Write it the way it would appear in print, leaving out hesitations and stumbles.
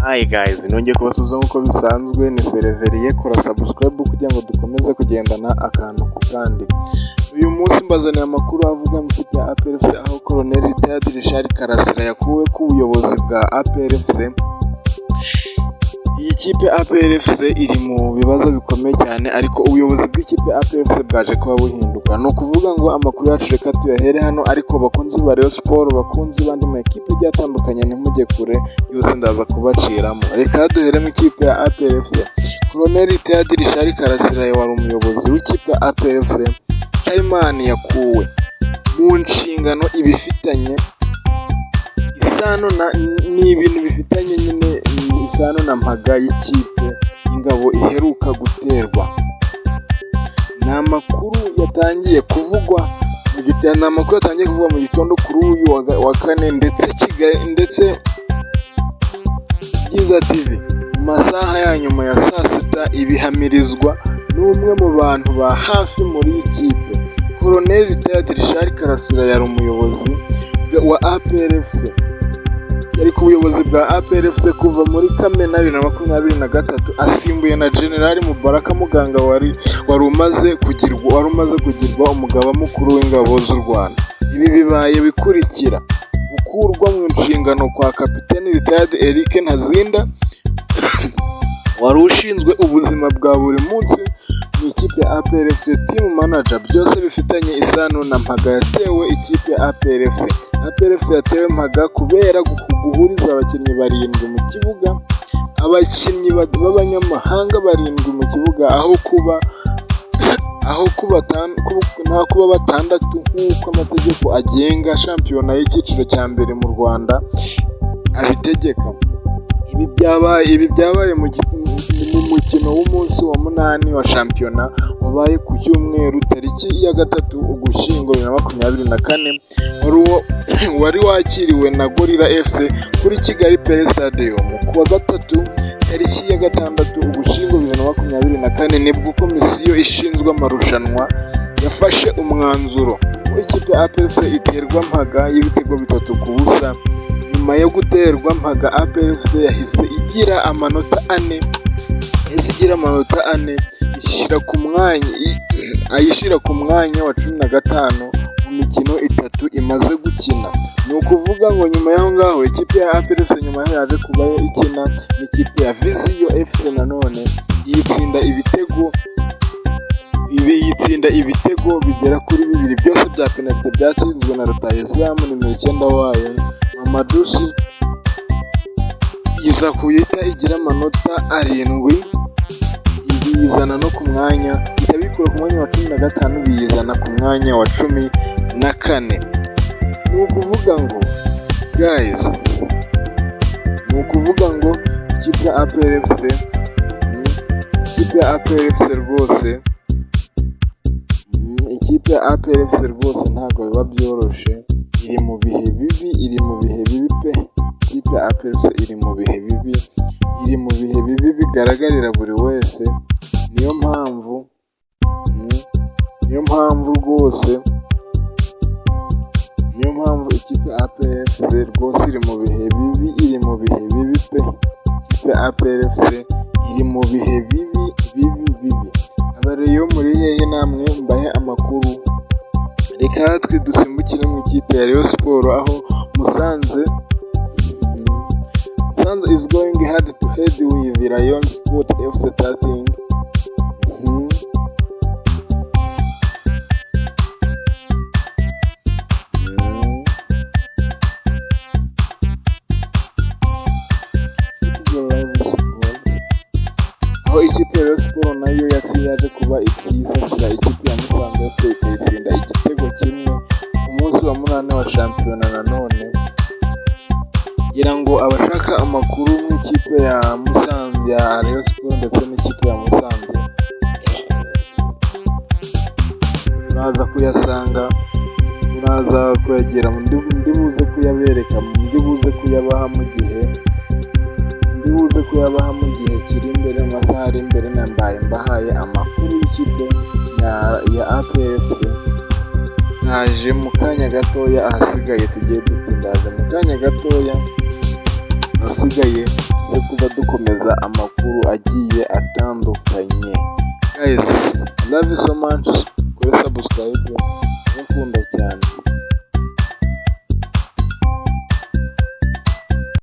Hi guys, nongeye kubasuhuza nk'uko bisanzwe, ni Sereveriye. Kora subscribe kugira ngo dukomeze kugendana akantu ku kandi. Uyu munsi mbazaniye amakuru avuga mu ikipe ya APR FC, aho Colonel Retired Richard Karasira yakuwe ku buyobozi bwa APR FC. Iyi kipe APR FC iri mu bibazo bikomeye cyane, ariko ubuyobozi bw'ikipe APR FC bwaje kuba buhinduka. Ni ukuvuga ngo amakuru yacu reka tuyahere hano, ariko bakunzi ba Rayon Sport, bakunzi bandi mu ikipe igiye atandukanye, ntimujye kure, yose ndaza kubaciramo. Reka duhere mu ikipe ya APR FC. Colonel Retired Richard Karasira wari umuyobozi w'ikipe ya APR FC, Chairman yakuwe mu nshingano ibifitanye isano ni ibintu bifitanye nyine isano na mpaga y'ikipe ingabo iheruka guterwa. Ni amakuru yatangiye kuvugwa mu gitondo kuri uyu wa kane, ndetse Byiza TV mu masaha ya nyuma ya saa sita ibihamirizwa n'umwe mu bantu ba hafi muri iyi kipe. Colonel Retired Richard Karasira yari umuyobozi wa APR FC, yari ku buyobozi bwa APR FC kuva muri Kamena 2023, asimbuye na General Mubaraka Muganga wari umaze kugirwa umugaba mukuru w'ingabo z'u Rwanda. Ibi bibaye bikurikira gukurwa mu nshingano kwa Kapiteni Retired Eric Ntazinda wari ushinzwe ubuzima bwa buri munsi mu ikipe ya APR FC, team manager, byose bifitanye isano na mpaga yatewe ikipe ya APR FC. APR FC yatewe mpaga kubera guhuriza abakinnyi barindwi mu kibuga, abakinnyi b'abanyamahanga barindwi mu kibuga, aho kuba batandatu nk'uko amategeko agenga shampiyona y'icyiciro cya mbere mu Rwanda abitegeka. Ibi byabaye mu mukino w'umunsi wa 8 wa shampiyona wabaye ku cyumweru tariki ya 3 Ugushyingo 2024, wari wakiriwe na Gorilla FC kuri Kigali Pele Stadium. Ku wa 3 tariki ya 6 Ugushyingo 2024 nibwo komisiyo ishinzwe amarushanwa yafashe umwanzuro ko ikipe ya APR FC iterwa mpaga y'ibitego 3-0. Nyuma yo guterwa mpaga, APR FC yahise igira amanota 4, ayishyira ku mwanya wa 15 mu mikino 3 imaze gukina. Ni ukuvuga ngo nyuma y'aho ngaho ikipe ya APR FC nyuma yaje kubayo ikina n'ikipe ya Vision FC, nanone yitsinda ibitego bigera kuri 2 byose bya penalty byatsinzwe na Rutahizamu nimero 9 wayo Mamadusi. Iza kuyita igira amanota 7, biyizana no ku mwanya, itabikura ku mwanya wa 15, biyizana ku mwanya wa 14. Ni ukuvuga ngo guys, ikipe ya APR FC rwose ntabwo biba byoroshye, iri mu bihe bibi pe. Ikipe ya APR FC iri mu bihe bibi bigaragarira buri wese. Niyo mpamvu ikipe ya APR FC rwose iri mu bihe bibi pe. Ikipe ya APR FC iri mu bihe bibi. Abareyo muri hehe namwe mbahe amakuru. Reka twe dusimbukire mu ikipe ya Rayon Sport, aho Musanze is going head to head with the Rayon Sport FC starting. Aho ikipe ya Rayon Sport nayo yaje kuba ikisasira ikipe ya Musanze FC ikayitsinda igitego kimwe ku munsi wa 8 wa shampiyona. Nanone ngira ngo abashaka amakuru mu ikipe ya Musanze ya Rayon Sport ndetse n'ikipe ya Musanze muraza kuyasanga, muraza kuyagera, ndibuze kuyabereka, ndibuze kuyabaha mu gihe kiri imbere, mu masaha ari imbere. Mbahaye amakuru y'ikipe ya APR FC. Naje mu kanya gatoya, ahasigaye tugiye dutindaje mu kanya gatoya. ahasigaye tujye kuba dukomeza amakuru agiye atandukanye. Guys, I love you so much. Kuri subscribe, ndakunda